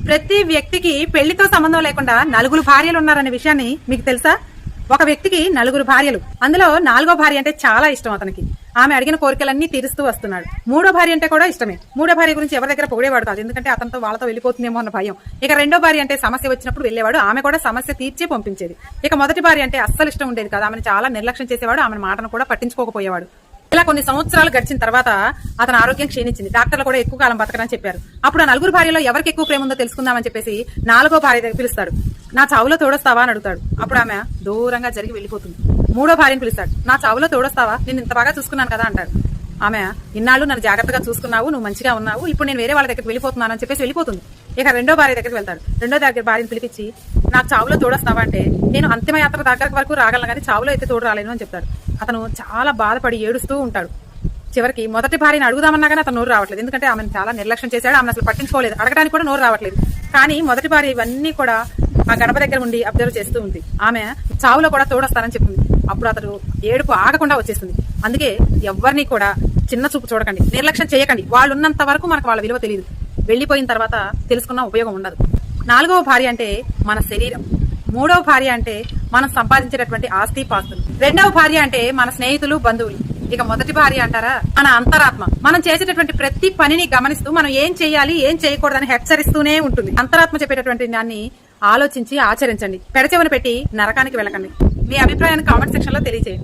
ప్రతి వ్యక్తికి పెళ్లితో సంబంధం లేకుండా నలుగురు భార్యలు ఉన్నారనే విషయాన్ని మీకు తెలుసా? ఒక వ్యక్తికి నలుగురు భార్యలు, అందులో 4వ భార్య అంటే చాలా ఇష్టం అతనికి. ఆమె అడిగిన కోరికలన్నీ తీరుస్తూ వస్తున్నాడు. 3వ భార్య అంటే కూడా ఇష్టమే. 3వ భార్య గురించి ఎవరి దగ్గర పొగిడేవాడు కాదు, ఎందుకంటే అతనితో వాళ్ళతో వెళ్ళిపోతుందేమో అన్న భయం. ఇక 2వ భార్య అంటే సమస్య వచ్చినప్పుడు వెళ్ళేవాడు, ఆమె కూడా సమస్య తీర్చే పంపించేది. ఇక మొదటి భార్య అంటే అస్సలు ఇష్టం ఉండేది కాదు, ఆమెను చాలా నిర్లక్ష్యం చేసేవాడు, ఆమె మాటను కూడా పట్టించుకోకపోయేవాడు. ఇలా కొన్ని సంవత్సరాలు గడిచిన తర్వాత అతని ఆరోగ్యం క్షీణించింది. డాక్టర్లు కూడా ఎక్కువ కాలం బతకడని చెప్పారు. అప్పుడు ఆ నలుగురు భార్యలో ఎవరికి ఎక్కువ ప్రేమ ఉందో తెలుసుకుందామని చెప్పేసి 4వ భార్య దగ్గర పిలుస్తాడు. నా చావులో తోడొస్తావా అని అడుగుతాడు. అప్పుడు ఆమె దూరంగా జరిగి వెళ్ళిపోతుంది. 3వ భార్యను పిలుస్తాడు. నా చావులో తోడొస్తావా, నేను ఇంత బాగా చూసుకున్నాను కదా అంటాడు. ఆమె ఇన్నాళ్ళు నన్ను జాగ్రత్తగా చూసుకున్నావు, నువ్వు మంచిగా ఉన్నావు, ఇప్పుడు నేను వేరే వాళ్ళ దగ్గరికి వెళ్ళిపోతున్నాను అని చెప్పేసి వెళ్ళిపోతుంది. ఇక 2వ భార్య దగ్గరికి వెళ్తాడు. 2వ భార్యను పిలిపించి నాకు చావులో తోడొస్తావా అంటే నేను అంతిమ యాత్ర దగ్గర వరకు రాగలను కానీ చావులో అయితే తోడు రాలేను అని చెప్తాడు. అతను చాలా బాధపడి ఏడుస్తూ ఉంటాడు. చివరికి మొదటి భార్యను అడుగుదామన్నా కానీ అతను నోరు రావట్లేదు, ఎందుకంటే ఆమెను చాలా నిర్లక్ష్యం చేశాడు, ఆమెను అసలు పట్టించుకోలేదు, అడగడానికి కూడా నోరు రావట్లేదు. కానీ మొదటి భార్య ఇవన్నీ కూడా ఆ గడప దగ్గర ఉండి అబ్జర్వ్ చేస్తూ ఉంది. ఆమె చావులో కూడా తోడొస్తానని చెప్తుంది. అప్పుడు అతడు ఏడుపు ఆగకుండా వచ్చేస్తుంది. అందుకే ఎవరిని కూడా చిన్న చూపు చూడకండి, నిర్లక్ష్యం చేయకండి. వాళ్ళు ఉన్నంత వరకు మనకు వాళ్ళ విలువ తెలియదు, వెళ్లిపోయిన తర్వాత తెలుసుకున్న ఉపయోగం ఉండదు. 4వ భార్య అంటే మన శరీరం. 3వ భార్య అంటే మనం సంపాదించేటటువంటి ఆస్తి పాస్తులు. 2వ భార్య అంటే మన స్నేహితులు, బంధువులు. ఇక మొదటి భార్య అంటారా మన అంతరాత్మ. మనం చేసేటటువంటి ప్రతి పనిని గమనిస్తూ మనం ఏం చేయాలి ఏం చేయకూడదని హెచ్చరిస్తూనే ఉంటుంది. అంతరాత్మ చెప్పేటటువంటి దాన్ని ఆలోచించి ఆచరించండి. పెడచెవిన పెట్టి నరకానికి వెళ్ళకండి. మీ అభిప్రాయాన్ని కామెంట్ సెక్షన్ లో తెలియజేయండి.